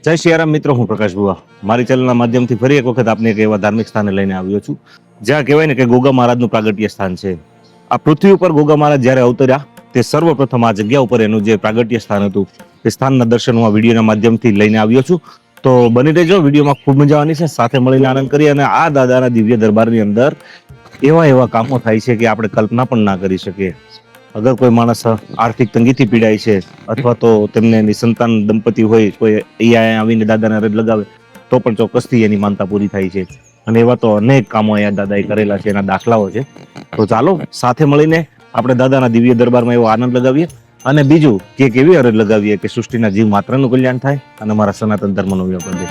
જય સિયારામ મિત્રો, હું પ્રકાશ બુવા મારી ચેનલના માધ્યમથી ફરી એક વખત આપને એક એવા ધાર્મિક સ્થાને લઈને આવ્યો છું જ્યાં કહેવાય ને કે ગોગા મહારાજનું પ્રાગટ્ય સ્થાન છે. આ પૃથ્વી ઉપર ગોગા મહારાજ જ્યારે અવતર્યા તે સર્વપ્રથમ આ જગ્યા ઉપર એનું જે પ્રાગટ્ય સ્થાન હતું તે સ્થાનના દર્શન હું આ વિડીયોના માધ્યમથી લઈને આવ્યો છું. તો બની રહેજો, વિડીયોમાં ખૂબ મજા આવવાની છે. સાથે મળીને આનંદ કરીએ. અને આ દાદાના દિવ્ય દરબારની અંદર એવા કામો થાય છે કે આપણે કલ્પના પણ ના કરી શકીએ. અગર કોઈ માણસ આર્થિક તંગીથી પીડાય છે અથવા તો તેમને નિસંતાન દંપતી હોય, કોઈ અહીંયા આવીને દાદાને અરજ લગાવે તો પણ ચોક્કસથી એની માનતા પૂરી થાય છે. અને એવા તો અનેક કામો અહીંયા દાદાએ કરેલા છે, એના દાખલાઓ છે. તો ચાલો સાથે મળીને આપણે દાદાના દિવ્ય દરબારમાં એવો આનંદ લગાવીએ. અને બીજું કે કેવી અરજ લગાવીએ કે સૃષ્ટિના જીવ માત્રનું કલ્યાણ થાય અને અમારા સનાતન ધર્મનો વ્યાપ વધે.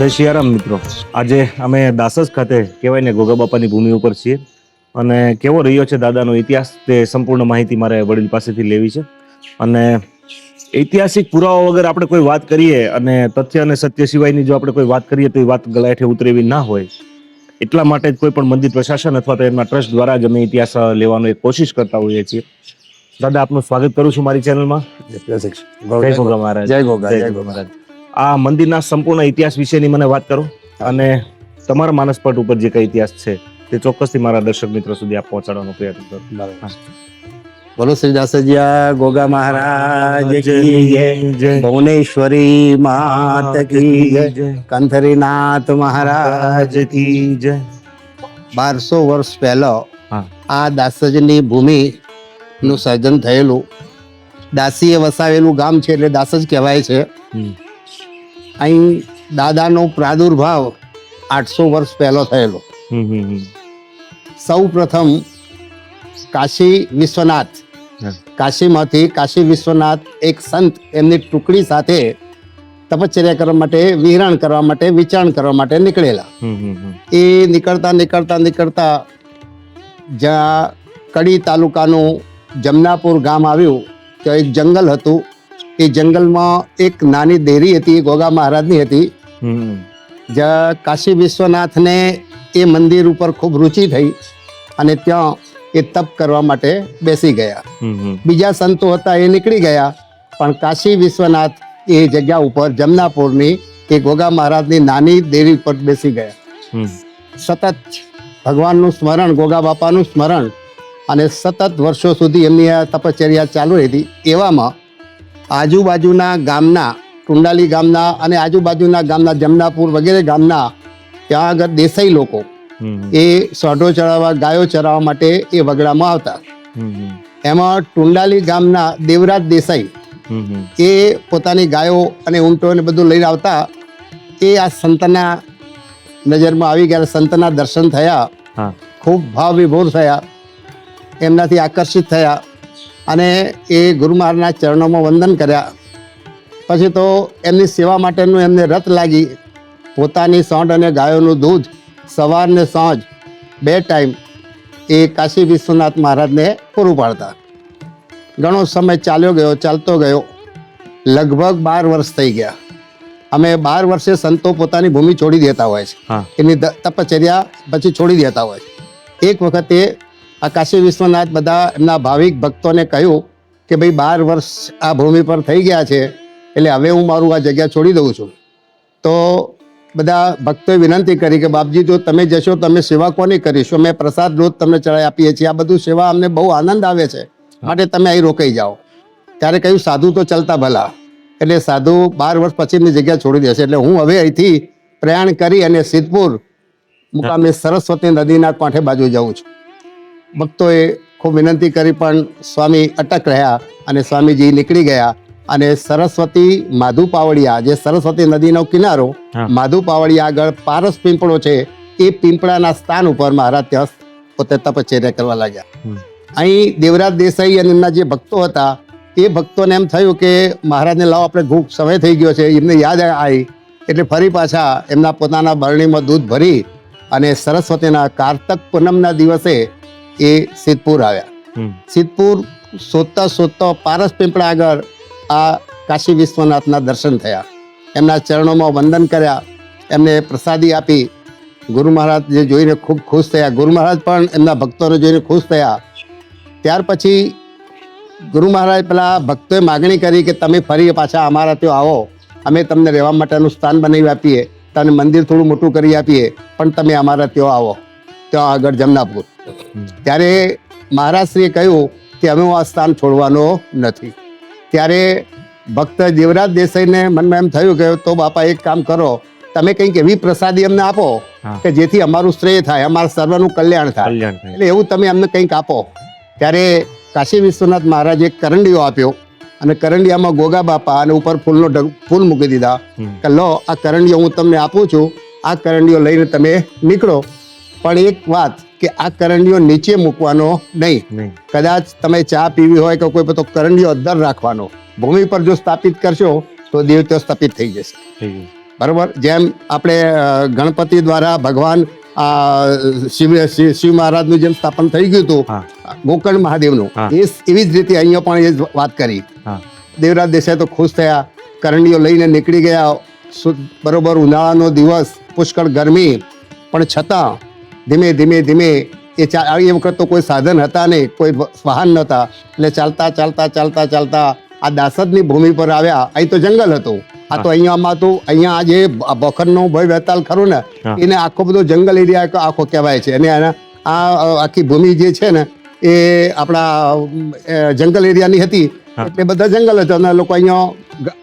જય સિયારામ મિત્રો, આજે અમે દાસજ ખાતે કહેવાય ને ગોગા બાપાની ભૂમિ ઉપર છીએ. અને કેવો રહ્યો છે દાદાનો ઇતિહાસ તે સંપૂર્ણ માહિતી મારે વડીલ પાસેથી લેવી છે. અને ઐતિહાસિક પુરાવા વગર આપણે કોઈ વાત કરીએ અને તથ્ય અને સત્ય સિવાયની જો આપણે કોઈ વાત કરીએ તો એ વાત ગળાઠે ઉતરેવી ના હોય. એટલા માટે જ કોઈ પણ મંદિર પ્રશાસન અથવા તો એમના ટ્રસ્ટ દ્વારા જ અમે ઇતિહાસ લેવાનો એક કોશિશ કરતા હોઈએ છીએ. દાદા, આપનું સ્વાગત કરું છું મારી ચેનલમાં. જય ગોગા મહારાજ. જય ગોગા મહારાજ. આ મંદિરના સંપૂર્ણ ઇતિહાસ વિશેની મને વાત કરો અને તમારા માનસપટ ઉપર જે કઈ ઇતિહાસ છે તે ચોક્કસથી મારા દર્શક મિત્રો સુધી આપ પહોંચાડવાનો પ્રયત્ન કરો. બોલો શ્રી દાસજીયા ગોગા મહારાજ કી જય. જય, ભુવનેશ્વરી માત કી જય, કંથરીનાથ મહારાજ કી જય. 1200 વર્ષ પહેલા હા. આ દાસજની ભૂમિ નું સર્જન થયેલું. દાસીએ વસાવેલું ગામ છે એટલે દાસજ કહેવાય છે. હમ. અહીં દાદાનો પ્રાદુર્ભાવ 800 વર્ષ પહેલો થયેલો. હમ, હમ, હમ. સૌ પ્રથમ કાશી વિશ્વનાથ, હા. કાશીમાંથી કાશી વિશ્વનાથ એક સંત એમની ટુકડી સાથે તપશ્ચર્યા કરવા માટે, વિહરણ કરવા માટે, વિચારણ કરવા માટે નીકળેલા. હમ, હમ, હમ. એ નીકળતા જ્યાં કડી તાલુકાનું જમનાપુર ગામ આવ્યું ત્યાં એક જંગલ હતું. એ જંગલમાં એક નાની દેરી હતી, એ ગોગા મહારાજની હતી. હમ. જ્યાં કાશી વિશ્વનાથને એ મંદિર ઉપર ખૂબ રુચિ થઈ અને ત્યાં એ તપ કરવા માટે બેસી ગયા. હમ, હમ. બીજા સંતો હતા એ નીકળી ગયા, પણ કાશી વિશ્વનાથ એ જગ્યા ઉપર જમનાપુરની એ ગોગા મહારાજની નાની દેરી પર બેસી ગયા. હમ. સતત ભગવાનનું સ્મરણ, ગોગા બાપાનું સ્મરણ, અને સતત વર્ષો સુધી એમની આ તપશ્ચર્યા ચાલુ હતી. એવામાં આજુબાજુના ગામના, ટુંડાલી ગામના અને આજુબાજુના ગામના જમનાપુર વગેરે ગામના ત્યાં આગળ દેસાઈ લોકો હમ. એ સોઢો ચડાવવા, ગાયો ચરાવવા માટે એ વગડામાં આવતા. હમ. એમાં ટુંડાલી ગામના દેવરાજ દેસાઈ હમ. હમ. એ પોતાની ગાયો અને ઊંટો ને બધું લઈને આવતા. એ આ સંતના નજરમાં આવી ગયા, સંતના દર્શન થયા, હા. ખૂબ ભાવ વિભોર થયા, એમનાથી આકર્ષિત થયા અને એ ગુરુ મહારાજના ચરણોમાં વંદન કર્યા. પછી તો એમની સેવા માટેનું એમને રત લાગી. પોતાની સોંઢ અને ગાયોનું દૂધ સવાર ને સાંજ 2 ટાઈમ એ કાશી વિશ્વનાથ મહારાજને પૂરું પાડતા. ઘણો સમય ચાલતો ગયો. લગભગ 12 વર્ષ થઈ ગયા. અમે 12 વર્ષે સંતો પોતાની ભૂમિ છોડી દેતા હોય છે, હા. એની તપશ્ચર્યા પછી છોડી દેતા હોય છે. એક વખતે આ કાશી વિશ્વનાથ બધા એમના ભાવિક ભક્તોને કહ્યું કે ભાઈ 12 વર્ષ આ ભૂમિ પર થઈ ગયા છે, એટલે હવે હું મારું આ જગ્યા છોડી દઉં છું. તો બધા ભક્તોએ વિનંતી કરી કે બાપજી જો તમે જશો તમે સેવા કોની કરીશું, અમે પ્રસાદ રોજ તમને ચડાવી આપીએ છીએ, આ બધું સેવા અમને બહુ આનંદ આવે છે, માટે તમે અહીં રોકાઈ જાઓ. ત્યારે કહ્યું સાધુ તો ચલતા ભલા, એટલે સાધુ 12 વર્ષ પછી એમની જગ્યા છોડી દેશે. એટલે હું હવે અહીંથી પ્રયાણ કરી અને સિદ્ધપુર મુકામે સરસ્વતી નદીના કાંઠે બાજુ જાઉં છું. ભક્તોએ ખૂબ વિનંતી કરી પણ સ્વામી અટક રહ્યા અને સ્વામીજી નીકળી ગયા. અને સરસ્વતી માધુ પાવડિયા, જે સરસ્વતી નદીનો કિનારો, હા. માધુ પાવડિયા આગળ પારસ પીંપળો છે, એ પીંપળાના સ્થાન ઉપર મહારાજ ત્યાં પોતે તપશ્ચર્યા કરવા લાગ્યા. હમ. અહીં દેવરાજ દેસાઈ અને એમના જે ભક્તો હતા એ ભક્તોને એમ થયું કે મહારાજને લાવો, આપણે ખૂબ સમય થઈ ગયો છે, એમને યાદ આવી એટલે ફરી પાછા એમના પોતાના બરણીમાં દૂધ ભરી અને સરસ્વતીના કારતક પૂનમના દિવસે એ સિદ્ધપુર આવ્યા. હમ. સિદ્ધપુર શોધતા પારસ પીંપળા આગળ આ કાશી વિશ્વનાથના દર્શન થયા. એમના ચરણોમાં વંદન કર્યા, એમને પ્રસાદી આપી. ગુરુ મહારાજ જે જોઈને ખૂબ ખુશ થયા. ગુરુ મહારાજ પણ એમના ભક્તોને જોઈને ખુશ થયા. ત્યાર પછી ગુરુ મહારાજ પેલા ભક્તોએ માગણી કરી કે તમે ફરી પાછા અમારા ત્યાં આવો, અમે તમને રહેવા માટેનું સ્થાન બનાવી આપીએ, તમને મંદિર થોડું મોટું કરી આપીએ, પણ તમે અમારા ત્યાં આવો, ત્યાં આગળ જમનાપુર. ત્યારે મહારાજશ્રીએ કહ્યું કે અમે આ સ્થાન છોડવાનો નથી. ત્યારે ભક્ત દેવરાજ દેસાઈને મનમાં એમ થયું કે તો બાપા એક કામ કરો, તમે કંઈક એવી પ્રસાદી અમને આપો હા. કે જેથી અમારું શ્રેય થાય, અમારા સર્વનું કલ્યાણ થાય, કલ્યાણ થાય. એટલે એવું તમે અમને કંઈક આપો. ત્યારે કાશી વિશ્વનાથ મહારાજે એક કરંડિયો આપ્યો અને કરંડિયામાં ગોગા બાપા અને ઉપર ફૂલ મૂકી દીધા હમ. કે લો આ કરંડિયો હું તમને આપું છું, આ કરંડિયો લઈને તમે નીકળો. પણ એક વાત કે આ કરંડિયો નીચે મૂકવાનો નહીં. નહીં. કદાચ તમે ચા પીવી હોય કે કોઈ તો કરંડિયો અદ્દર રાખવાનો. ભૂમિ પર જો સ્થાપિત કરશો તો દેવ ત્યાં સ્થાપિત થઈ જશે. થઈ ગયું. બરોબર. જેમ આપણે ગણપતિ દ્વારા ભગવાન શિવ મહારાજનું જેમ સ્થાપન થઈ ગયું હતું, હા. ગોકર્ણ મહાદેવનું, હા. એવી જ રીતે અહીંયા પણ એ જ વાત કરી. હા. દેવરાજ દેસાઈ તો ખુશ થયા, કરંડીઓ લઈને નીકળી ગયા. બરોબર ઉનાળાનો દિવસ, પુષ્કળ ગરમી, પણ છતાં ધીમે ધીમે ધીમે એ વખત તો કોઈ સાધન હતા નહીં, કોઈ વાહન નહોતા, એટલે ચાલતા આ દાસદની ભૂમિ પર આવ્યા. અહીં તો જંગલ હતું, આ તો અહીંયામાં તો અહીંયા આ જે બોખરનો ભય વેતાલ ખરું ને, હા. એને આખો બધો જંગલ એરિયા આખો કહેવાય છે. અને આ આખી ભૂમિ જે છે ને એ આપણા જંગલ એરિયાની હતી, હા. એટલે બધા જંગલ હતો અને લોકો અહીંયા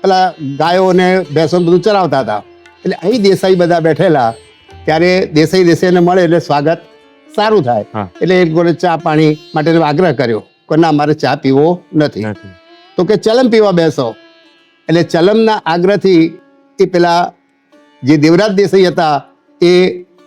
પેલા ગાયો ને ભેંસો બધું ચરાવતા હતા. એટલે અહીં દેસાઈ બધા બેઠેલા, ત્યારે દેસાઈને મળે એટલે સ્વાગત સારું થાય. હા. એટલે એક ગોળે ચા પાણી માટેનો આગ્રહ કર્યો કે ના, મારે ચા પીવો નથી. નથી. તો કે ચલમ પીવા બેસો. એટલે ચલમના આગ્રહથી એ પેલા જે દેવરાજ દેસાઈ હતા એ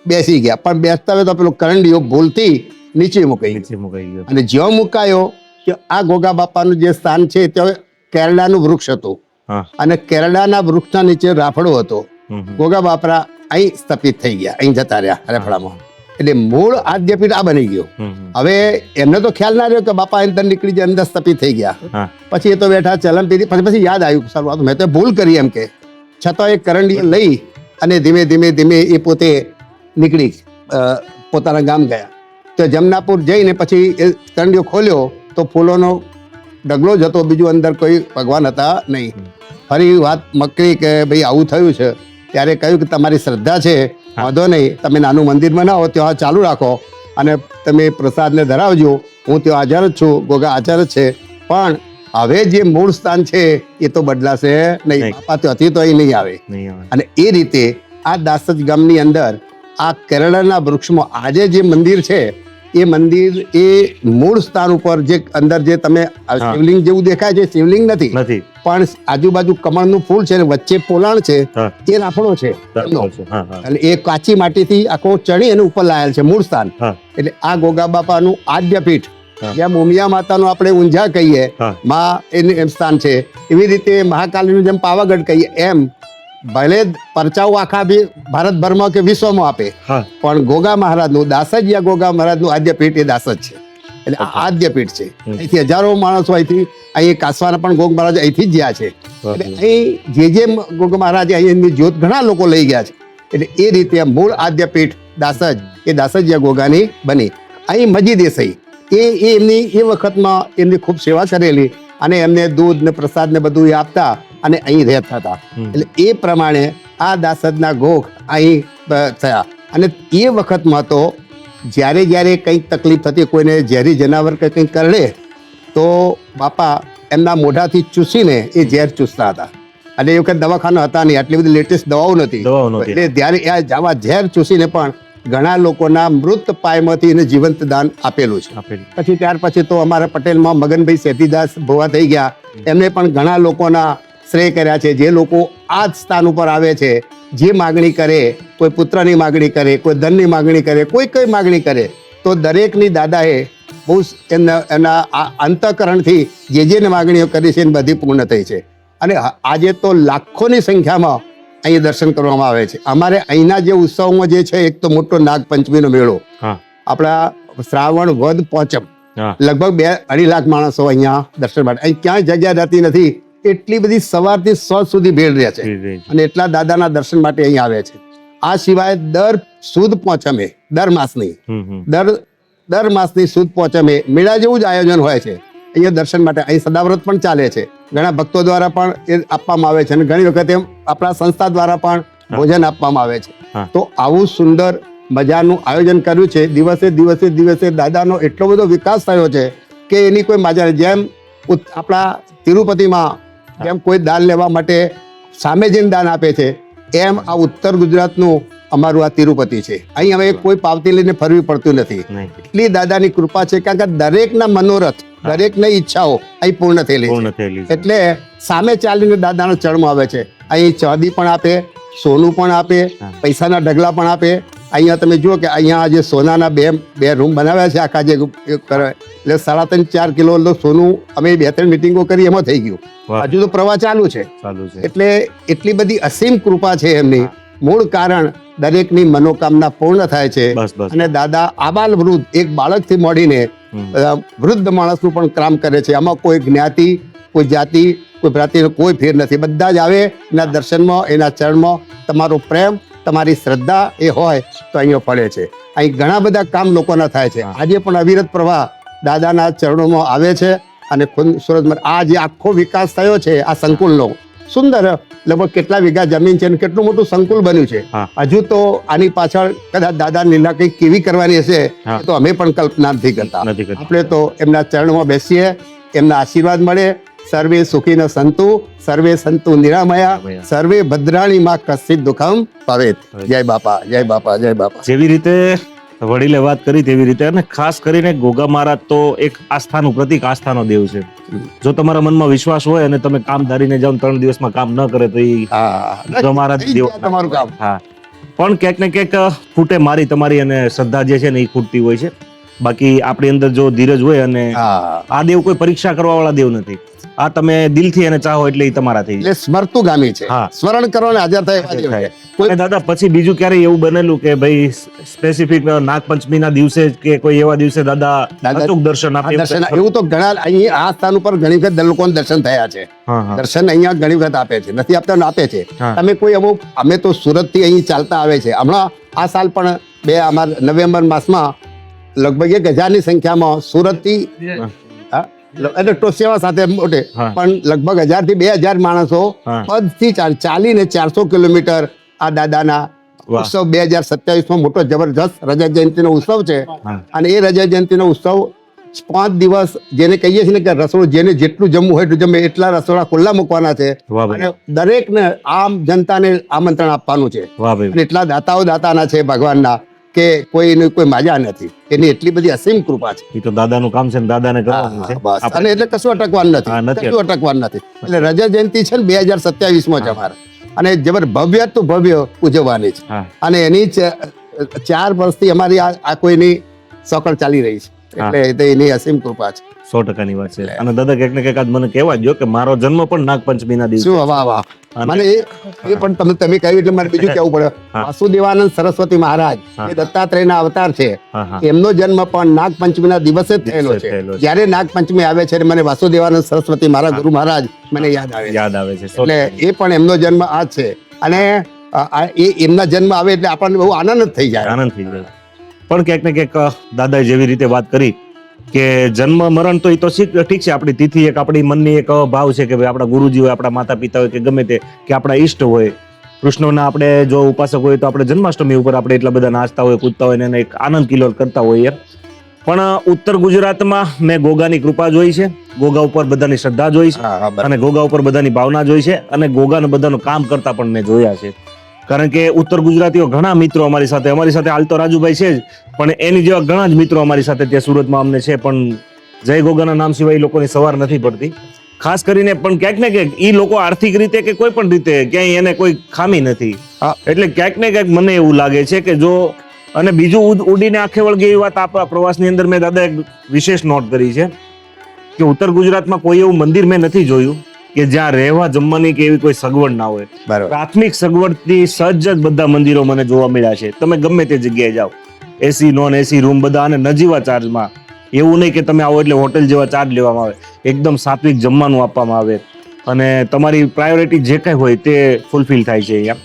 બેસી ગયા, પણ બેસતા હોય તો પેલો કરંડિયો ભૂલથી નીચે મુકાઈ ગયો. નીચે મુકાઈ ગયો. અને જ્યાં મુકાયો કે આ ગોગા બાપાનું જે સ્થાન છે ત્યાં કેરડાનું વૃક્ષ હતું, હા. અને કેરડાના વૃક્ષના નીચે રાફડો હતો. હમ, હમ. ગોગા બાપરા અહીં સ્થાપિત થઈ ગયા, અહીં જતા રહ્યા રાફડામાં. એટલે મૂળ આદ્યપીઠ આ બની ગયો. હમ, હમ. હવે એમને તો ખ્યાલ ના રહ્યો કે બાપા અંદર નીકળી જાય, અંદર સ્થાપિત થઈ ગયા. હા. પછી એ તો બેઠા ચલમ પીધી, પછી યાદ આવ્યું સારું, આ તો મેં તો ભૂલ કરી એમ કે. છતાં એ કરંડી લઈ અને ધીમે ધીમે ધીમે એ પોતે નીકળી પોતાના ગામ ગયા. તો જમનાપુર જઈને પછી એ કરંડિયો ખોલ્યો તો ફૂલોનો ઢગલો જ હતો, બીજું અંદર કોઈ ભગવાન હતા નહીં. ફરી વાત મકરી કે ભાઈ આવું થયું છે, ત્યારે કહ્યું કે તમારી શ્રદ્ધા છે, વાંધો નહીં, તમે નાનું મંદિર બનાવો, ત્યાં ચાલુ રાખો અને તમે પ્રસાદને ધરાવજો, હું ત્યાં હાજર જ છું, ગોગા હાજર જ છે. પણ હવે જે મૂળ સ્થાન છે એ તો બદલાશે નહીં, નહીં. બાપા ત્યાંથી તો અહીં નહીં આવે. નહીં આવે. અને એ રીતે આ દાસજ ગામની અંદર આ કેરળના વૃક્ષમાં આજે જે મંદિર છે એ મંદિર એ મૂળ સ્થાન ઉપર જે અંદર જે તમે શિવલિંગ જેવું દેખાય છે, શિવલિંગ નથી, નથી. પણ આજુબાજુ કમળનું ફૂલ છે ને વચ્ચે પોલાણ છે, હા. એ રાફડો છે એમનો. હા, હા. અને એ કાચી માટીથી આખો ચણી એને ઉપર લાયેલ છે મૂળ સ્થાન. હા. એટલે આ ગોગા બાપાનું આદ્યપીઠ, હા. જ્યાં ઉમિયા માતાનું આપણે ઊંઝા કહીએ, હા. માં એનું એમ સ્થાન છે, એવી રીતે મહાકાલીનું જેમ પાવાગઢ કહીએ એમ ભલે પરચાઓ આખા બી ભારતભરમાં કે વિશ્વમાં આપે, હા. પણ ગોગા મહારાજનું દાસજિયા ગોગા મહારાજનું આદ્યપીઠ એ દાસજ છે. એટલે આ આદ્યપીઠ છે. અહીંથી હજારો માણસો અહીંથી અહીં કાસવાના પણ ગોગ મહારાજ અહીંથી જ ગયા છે. એટલે અહીં જે ગોગ મહારાજે અહીંની જ્યોત ઘણા લોકો લઈ ગયા છે. એટલે એ રીતે મૂળ આદ્યપીઠ દાસજ એ દાસજિયા ગોગાની બની. અહીં મજી દેસાઈ એ એમની એ વખતમાં એમની ખૂબ સેવા કરેલી અને એમને દૂધ ને પ્રસાદ ને બધું એ આપતા અને અહીં રહેતા હતા. એટલે એ પ્રમાણે આ દાસજના ગોખ અહીં થયા. અને એ વખતમાં તો જ્યારે જ્યારે કંઈક તકલીફ થતી, કોઈને ઝેરી જનાવર કે કંઈક કરડે તો બાપા એમના મોઢાથી ચૂસીને એ ઝેર ચૂસતા હતા. અને એ વખત દવાખાના હતા નહીં, આટલી બધી લેટેસ્ટ દવાઓ નથી. એટલે ત્યારે એ આવા ઝેર ચૂસીને પણ ઘણા લોકોના મૃત પાયમાંથી એને જીવંત દાન આપેલું છે. પછી ત્યાર પછી તો અમારા પટેલમાં મગનભાઈ સેતીદાસ ભોવા થઈ ગયા, એમને પણ ઘણા લોકોના શ્રેય કર્યા છે. જે લોકો આ જ સ્થાન ઉપર આવે છે, જે માગણી કરે, કોઈ પુત્રની માગણી કરે, કોઈ ધનની માગણી કરે, કોઈ કઈ માગણી કરે, તો દરેકની દાદાએ બહુ એના અંતઃકરણથી જે માગણીઓ કરી છે એ બધી પૂર્ણ થઈ છે. અને આજે તો લાખોની સંખ્યામાં અહીં દર્શન કરવામાં આવે છે. અમારે અહીંના જે ઉત્સવમાં જે છે, એક તો મોટો નાગપંચમીનો મેળો, આપણા શ્રાવણ વદ પોચમ, લગભગ 2-2.5 લાખ માણસો અહીંયા દર્શન માટે. અહીં ક્યાંય જગ્યા રહેતી નથી, એટલી બધી સવારથી સાંજ સુધી ભીડ રહે છે અને એટલા દાદાના દર્શન માટે અહીં આવે છે. આ સિવાય દર સુદ પોચમે, દર માસની સુદ પોચમે મેળા જેવું જ આયોજન હોય છે અહીંયા દર્શન માટે. અહીં સદાવ્રત પણ ચાલે છે, ઘણા ભક્તો દ્વારા પણ એ આપવામાં આવે છે અને ઘણી વખત એમ આપણા સંસ્થા દ્વારા પણ ભોજન આપવામાં આવે છે. તો આવું સુંદર મજાનું આયોજન કર્યું છે. દિવસે દાદાનો એટલો બધો વિકાસ થયો છે કે એની કોઈ મજા નહીં. જેમ આપણા તિરુપતિમાં જેમ કોઈ દાન લેવા માટે સામે જઈને દાન આપે છે, એમ આ ઉત્તર ગુજરાતનું અમારું આ તિરુપતિ છે. અહીં હવે કોઈ પાવતી લઈને ફરવી પડતું નથી. એટલી દાદાની કૃપા છે, કારણ કે દરેકના મનોરથ, દરેકની ઈચ્છાઓ અહીં પૂર્ણ થયેલી છે. એટલે સામે ચાલીને દાદાના ચરણમાં આવે છે. અહીં ચાંદી પણ આપે, સોનું પણ આપે, પૈસાના ઢગલા પણ આપે. અહીંયા તમે જુઓ કે અહીંયા જે સોનાના બે રૂમ બનાવ્યા છે આખા, જે કરે એટલે 3.5-4 કિલો સોનું અમે 2-3 મિટિંગો કરી એમાં થઈ ગયું. હજુ તો પ્રવાહ ચાલુ છે. એટલે એટલી બધી અસીમ કૃપા છે એમની. મૂળ કારણ દરેકની મનોકામના પૂર્ણ થાય છે. અને દાદા આબાલ વૃદ્ધ, એક બાળકથી મળીને વૃદ્ધ માણસનું પણ કામ કરે છે. આમાં કોઈ જ્ઞાતિ, કોઈ જાતિ, કોઈ ભ્રાતિનો કોઈ ફેર નથી. બધા જ આવે એના દર્શનમાં, એના ચરણમાં. તમારો પ્રેમ, તમારી શ્રદ્ધા એ હોય તો અહીંયા પડે છે. અહીં ઘણા બધા કામ લોકોના થાય છે. આજે પણ અવિરત પ્રવાહ દાદાના ચરણોમાં આવે છે. અને સુરતમાં આ જે આખો વિકાસ થયો છે આ સંકુલનો, સુંદર લગભગ કેટલા વીઘા જમીન છે અને કેટલું મોટું સંકુલ બન્યું છે. હા. હજુ તો આની પાછળ કદાચ દાદા લીલા કંઈક કેવી કરવાની હશે હા. એ તો અમે પણ કલ્પના નથી કરતા. નથી કરતા. આપણે તો એમના ચરણમાં બેસીએ, એમના આશીર્વાદ મળે. સર્વે સુખીન સંતુ, સર્વે સંતુ નિરામયા, નિરામયા. સર્વે ભદ્રાણી માં કશ્ચિત દુઃખમ ભવેત. જય બાપા, જય બાપા, જય બાપા. જેવી રીતે વડીલે વાત કરી તેવી રીતે, અને ખાસ કરીને ગોગા મહારાજ તો એક આસ્થાનું પ્રતીક, આસ્થાનો દેવ છે. જો તમારા મનમાં વિશ્વાસ હોય અને તમે કામ ધારીને જાઓ, 3 દિવસમાં કામ ન કરે તો એ હા, ગોગા મહારાજ થઈ દેવ. ગયા તમારું કામ. હા, પણ ક્યાંક ને ક્યાંક ખૂટે મારી તમારી અને શ્રદ્ધા જે છે ને એ ખૂટતી હોય છે. બાકી આપણી અંદર જો ધીરજ હોય, અને હા, આ દેવ કોઈ પરીક્ષા કરવા વાળા દેવ નથી. આ તમે દિલથી એને ચાહો એટલે એ તમારા થઈ જાય. એટલે સ્મરતુગામી છે. હા. સ્મરણ કરો ને હાજર થાય એવા દેવ છે. અને દાદા પછી બીજું ક્યારેય એવું બનેલું કે ભાઈ સ્પેસિફિક નાગપંચમીના દિવસે કે કોઈ એવા દિવસે દાદા દાદા- અચૂક દર્શન આપે? દર્શન એવું તો ઘણા અહીં આ સ્થાન ઉપર ઘણી વખત લોકોને દર્શન થયા છે. હા, હા. દર્શન અહીંયા ઘણી વખત આપે છે, નથી આપતા ને આપે છે. હા. તમે કોઈ અમુક, અમે તો સુરત થી અહીં ચાલતા આવે છે. હમણાં આ સાલ પણ અમારા નવેમ્બર માસમાં લગભગ 1000 ની સંખ્યામાં સુરત થી એટલે ટોસિયાવા સાથે મોટે હા. પણ લગભગ 1000 થી 2000 માણસો હા. પદથી ચાલીને 400 કિલોમીટર આ દાદાના વાહ. ઉત્સવ 2027માં મોટો જબરજસ્ત રજા જયંતિનો ઉત્સવ છે. હા. અને એ રજા જયંતિનો ઉત્સવ 5 દિવસ જેને કહીએ છીએ ને કે રસોડું જેને જેટલું જમવું હોય એટલું જમે, એટલા રસોડા ખુલ્લા મૂકવાના છે. વાહ ભાઈ. અને દરેકને આમ જનતાને આમંત્રણ આપવાનું છે. વાહ ભાઈ. અને એટલા દાતાના છે ભગવાનના કે કોઈની કોઈ માજા નથી. એની એટલી બધી અસીમ કૃપા છે. એ તો દાદાનું કામ છે ને દાદાને કરવાનું છે. બસ. આપણે- અને એટલે કશું અટકવાનું હા, નથી, નથી કશું અટકવાનું નથી. એટલે રજા જયંતિ છે ને 2027માં છે અમારે, અને જબર ભવ્ય તો ભવ્ય ઉજવવાની છે. હા. અને એની 4 વર્ષથી અમારી આ કોઈની સકળ ચાલી રહી છે. એટલે એ તો એની અસીમ કૃપા છે. 100%ની વાત છે. અને દાદા ક્યાંક ને ક્યાંક આજ મને કહેવા જો કે મારો જન્મ પણ નાગપંચમીના દિવસે. શું વાહ વાહ. અને- મને એ પણ તમે કહ્યું એટલે મારે બીજું કહેવું પડે. હા. વાસુદેવાનંદ સરસ્વતી મહારાજ હા. એ દત્તાત્રેયના અવતાર છે. હા, હા. એમનો જન્મ પણ નાગપંચમીના દિવસે જ થયેલો છે. થયેલો છે. જ્યારે નાગપંચમી આવે છે મને વાસુદેવાનંદ સરસ્વતી મારા ગુરુ મહારાજ મને યાદ આવે છે. યાદ આવે છે. એટલે એ પણ એમનો જન્મ આ જ છે. અને એમના જન્મ આવે એટલે આપણને બહુ આનંદ જ થઈ જાય. આનંદ થઈ જાય. પણ ક્યાંક ને ક્યાંક દાદાએ જેવી રીતે વાત કરી કે જન્મ મરણ તો એ તો ઠીક છે, આપણી તિથિ એક આપણી મનની એક ભાવ છે કે ભાઈ આપણા ગુરુજી હોય, આપણા માતા પિતા હોય કે ગમે તે, કે આપણા ઈષ્ટ હોય, કૃષ્ણના આપણે જો ઉપાસક હોય તો આપણે જન્માષ્ટમી ઉપર આપણે એટલા બધા નાચતા હોય, કૂદતા હોય, અને એક આનંદ કિલોલ કરતા હોઈએ. પણ ઉત્તર ગુજરાતમાં મેં ગોગાની કૃપા જોઈ છે, ગોગા ઉપર બધાની શ્રદ્ધા જોઈ છે, હા, હા, બરાબર. અને ગોગા ઉપર બધાની ભાવના જોઈ છે, અને ગોગાને બધાનું કામ કરતા પણ મેં જોયા છે. કારણ કે ઉત્તર ગુજરાતીઓ ઘણા મિત્રો અમારી સાથે હાલ તો રાજુભાઈ છે જ, પણ એની જેવા ઘણા જ મિત્રો અમારી સાથે ત્યાં સુરતમાં અમને છે. પણ જય ગોગાના નામ સિવાય એ લોકોની સવાર નથી પડતી. ખાસ કરીને પણ ક્યાંક ને ક્યાંક એ લોકો આર્થિક રીતે કે કોઈ પણ રીતે ક્યાંય એને કોઈ ખામી નથી. હા. એટલે ક્યાંક ને ક્યાંક મને એવું લાગે છે કે જો, અને બીજું ઉડીને આંખે વળગે એવી વાત આપણા પ્રવાસની અંદર મેં દાદા એક વિશેષ નોટ કરી છે કે ઉત્તર ગુજરાતમાં કોઈ એવું મંદિર મેં નથી જોયું કે જ્યાં રહેવા જમવાની કે એવી કોઈ સગવડ ના હોય. બરાબર. પ્રાથમિક સગવડથી સજ્જ જ બધા મંદિરો મને જોવા મળ્યા છે. તમે ગમે તે જગ્યાએ જાઓ, એસી નોન એસી રૂમ બધા, અને નજીવા ચાર્જમાં. એવું નહીં કે તમે આવો એટલે હોટેલ જેવા ચાર્જ લેવામાં આવે. એકદમ સાત્વિક જમવાનું આપવામાં આવે, અને તમારી પ્રાયોરિટી જે કંઈ હોય તે ફૂલફિલ થાય છે અહીંયા.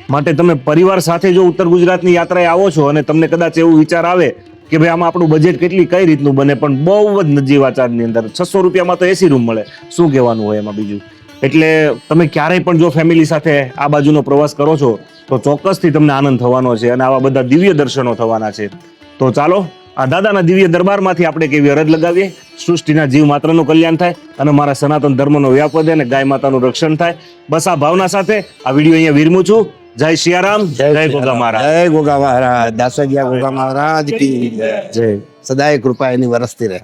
માટે તમે પરિવાર સાથે જો ઉત્તર ગુજરાતની યાત્રાએ આવો છો અને તમને કદાચ એવું વિચાર આવે કે ભાઈ આમાં આપણું બજેટ કઈ રીતનું બને, પણ બહુ જ નજીવા ચાર્જની અંદર 600 રૂપિયામાં તો એસી રૂમ મળે. શું કહેવાનું હોય એમાં બીજું. એટલે તમે ક્યારેય પણ જો ફેમિલી સાથે આ બાજુનો પ્રવાસ કરો છો તો ચોક્કસથી તમને આનંદ થવાનો છે, અને આવા બધા દિવ્ય દર્શનો થવાના છે. તો ચાલો આ દાદાના દિવ્ય દરબારમાંથી આપણે કેવી અરજ લગાવીએ, સૃષ્ટિના જીવ માત્રનું કલ્યાણ થાય, અને મારા સનાતન ધર્મનો વ્યાપ વધે, અને ગાય માતાનું રક્ષણ થાય. બસ આ ભાવના સાથે આ વિડીયો અહીંયા વિરમું છું. જય સિયારામ, જય ગોગા મહારાજ. જય ગોગા મહારાજ. દાસગિયા ગોગા મહારાજ કી જય. જય. સદાય કૃપા એની વરસતી રહે.